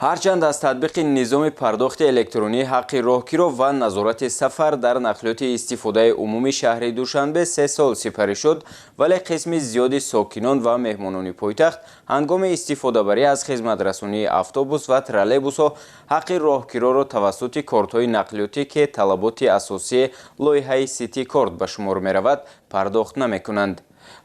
ҳарчанд аз татбиқи низоми пардохти электронии ҳаққи роҳгиро ва назорати сафар дар нақлиёти истифодаи умумии шаҳри Душанбе 3 сол сипарӣ шуд, вале қисми зиёди сокинон ва меҳмонони пойтахт ҳангоми истифодабарӣ аз хизматрасонии автобус ва троллейбусҳо ҳаққи роҳгироро тавассути кортҳои нақлиётӣ ки талаботи асосии лоиҳаи Сити Корт ба шумор меравад, пардохт намекунанд.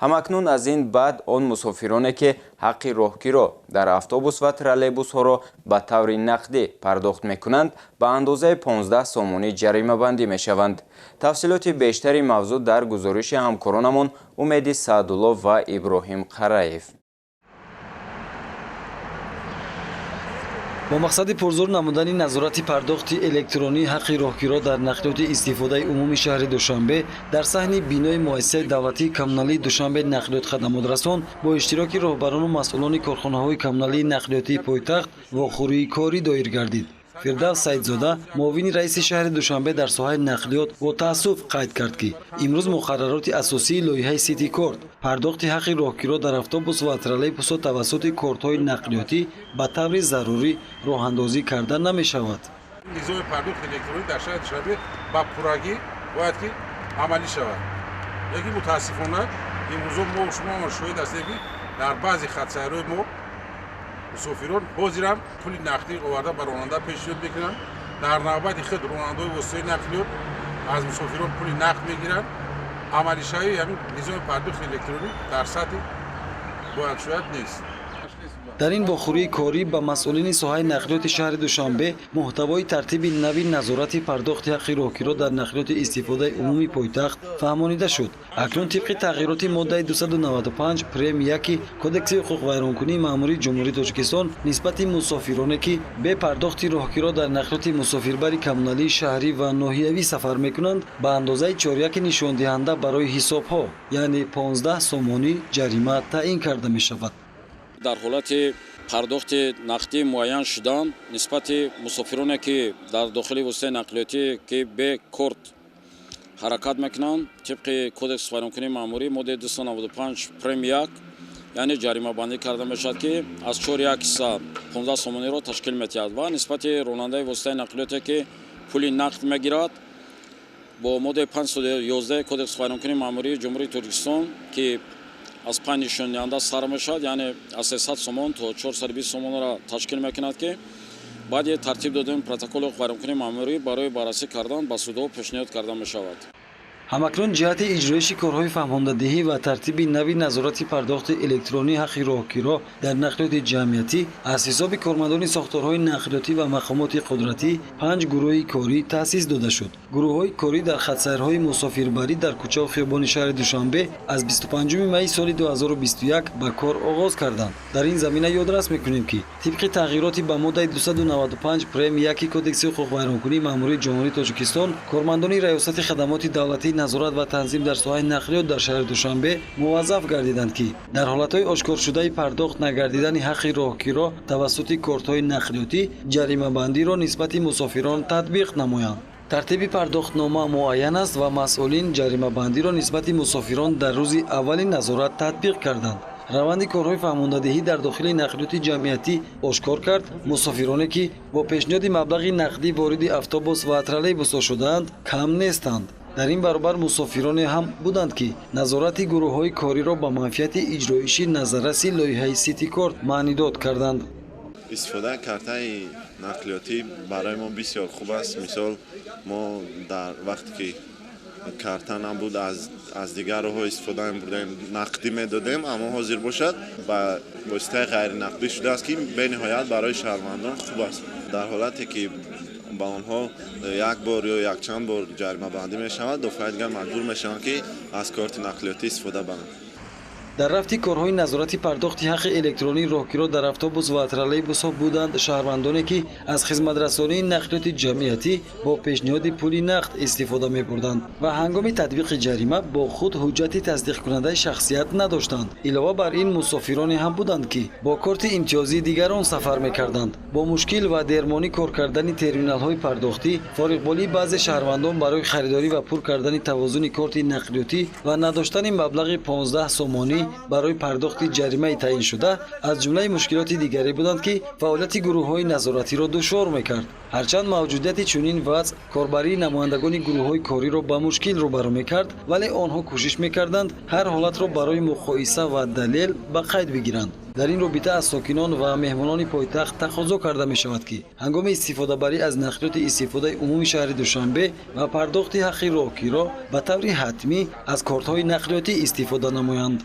ҳамакнун аз ин баъд он мусофироне ки ҳаққи роҳгиро дар автобус ва троллейбусҳоро ба таври нақдӣ пардохт мекунанд, ба андозаи 15 сомонӣ ҷаримабандӣ мешаванд. тафсилоти бештари мавзӯъ дар гузориши ҳамкоронамон Умеди Саъдулло ва Иброҳим Қараев. با مقصد پرزور نمودن نظارت پرداخت الکترونی حق راهگیرا در نقلیات استفاده عمومی شهر دوشنبه در صحن بینای مؤسسه دولتی کمونالی دوشنبه نقلیات خدمات رسان با اشتراک راهبران و مسئولان کارخانه‌های کمونالی نقلیاتی پایتخت واخوری کاری دایر گردید. فردوس سیدزاده معاون رئیس شهر دوشنبه در ساحه نقلیات با تأسف قید کرد که امروز مقررات اساسی لایحه سیتی کورت پرداخت حق راهگیرا در اتوبوس و ترولبوس توسط کورت‌های نقلیاتی به طور ضروری راه‌اندازی کرده نمی‌شود. نظام پرداخت الکترونیک در شهر دوشنبه با پورگی باید که عملی شود. یکی متاسفانه امروز ما شما شاهد هستید که در بعضی خط‌سیرهای ما مسافران بازیرم پول نقدی آورده بر راننده پیشنهاد میکنن. در نوبت خود راننده‌های وسیله نقلیات از مسافران پول نقد میگیرن. عملی شوی همین نظام پرداخت الکترونیک در سطح باید شاید نیست. در این واخوری کاری به مسئولین ساحه نقلیات شهر دوشنبه محتوای ترتیب نوی نظارت پرداخت حق راهگیرا در نقلیات استفاده عمومی پایتخت فهمانیده شد. اکنون طبق تغییرات ماده 295 پریم 1 کدکس حقوق ویرانکنی مأموری جمهوری تاجیکستان نسبت مسافرانی که به پرداخت راهگیرا در نقلیات مسافربری کمونالی شهری و ناحیوی سفر میکنند به اندازه 4 نشان دهنده برای حساب ها یعنی 15 سومانی جریمه تعیین کرده می شود. در حالت پرداخت نقدی معین شدن نسبت مسافرانی که در داخل وسیله نقلیاتی که به کورت حرکت میکنند طبق کدکس ویرانکنی مأموری ماده 295 پریم 1 یعنی جریمه بندی کرده میشد که از 4 حصه 15 سومانی را تشکیل می‌دهد و نسبت راننده وسیله نقلیاتی که پول نقد میگیرد با ماده 511 کدکس ویرانکنی مأموری جمهوری تاجیکستان که از 5 نشان دهنده سر میشد یعنی از 300 سومون تا 420 سومون را تشکیل میکند که بعد ترتیب دادن پروتکل ویرانکنی مأموری برای بررسی کردن به سودها پیشنهاد کرده میشود. همکنون جهت اجرایش کارهای فهماندهی و ترتیب نوی نظارت پرداخت الکترونی حق راهگیرا در نقلیات جمعیتی از حساب کارمندان ساختارهای نقلیاتی و مقامات قدرتی 5 گروه کاری تأسیس داده شد. گروه‌های کاری در خط‌سیرهای مسافربری در کوچه و خیابان شهر دوشنبه از 25 می سال 2021 به کار آغاز کردند. در این زمینه یادرس می‌کنیم که طبق تغییراتی به ماده 295 پریم 1 کدکس حقوق ویرانکنی مأموری جمهوری تاجیکستان کارمندان ریاست خدمات دولتی نظارت و تنظیم در ساحه نقلیات در شهر دوشنبه موظف گردیدند که در حالت‌های آشکار شده پرداخت نگردیدن حق راهگیرا توسط کورت‌های نقلیاتی جریمه بندی را نسبت مسافران تطبیق نمایند. ترتیب پرداختنامه معین است و مسئولین جریمه بندی را نسبت مسافران در روز اول نظارت تطبیق کردند. روند کارهای فهماندهی در داخل نقلیات جمعیتی آشکار کرد مسافرانی که با پیشنهاد مبلغ نقدی وارد اتوبوس و ترولبوس شدند کم نیستند. در این برابر مسافران هم بودند که نظارت گروه‌های کاری را با منفیت اجرایشی نظررسی لایحه سیتی کورت معنی داد کردند. استفاده کارت‌های نقلیاتی برای ما بسیار خوب است. مثال ما در وقتی که کارتا نبود از دیگر راه‌ها استفاده می‌بردیم نقدی می‌دادیم اما حاضر باشد و واسطه غیر نقدی شده است که به نهایت برای شهروندان خوب است. در حالتی که با آنها یک بار یا یک چند بار جریمه بندی می‌شود دفعه مجبور می‌شوند که از کارت نقلیاتی استفاده کنند. در رفت کارهای نظارت پرداخت حق الکترونی راهگیرا در اتوبوس و ترولبوس بودند شهروندانی که از خدمترسانی نقلیات جمعیتی با پیشنهاد پول نقد استفاده می‌بردند و هنگام تطبیق جریمه با خود حجت تصدیق کننده شخصیت نداشتند. علاوه بر این مسافرانی هم بودند که با کارت امتیازی دیگران سفر می‌کردند. با مشکل و درمانی کار کردن ترمینال‌های پرداختی فارغ‌بالی بعضی شهروندان برای خریداری و پر کردن توازن کارت نقلیاتی و نداشتن مبلغ 15 سومانی барои пардохти ҷаримаи таъиншуда аз ҷумлаи мушкилоти дигаре буданд, ки фаъолияти гурӯҳҳои назоратиро душвор мекард. ҳарчанд мавҷудияти чунин вазъ корбарии намояндагони гурӯҳҳои кориро ба мушкил рӯбарӯ мекард, вале онҳо кӯшиш мекарданд ҳар ҳолатро барои муқоиса ва далел ба қайд бигиранд. дар ин робита аз сокинон ва меҳмонони пойтахт тақозо карда мешавад, ки ҳангоми истифодабарӣ аз нақлиёти истифодаи умуми шаҳри Душанбе ва пардохти ҳаққи роҳгиро ба таври ҳатмӣ аз кортҳои нақлиётӣ истифода намоянд.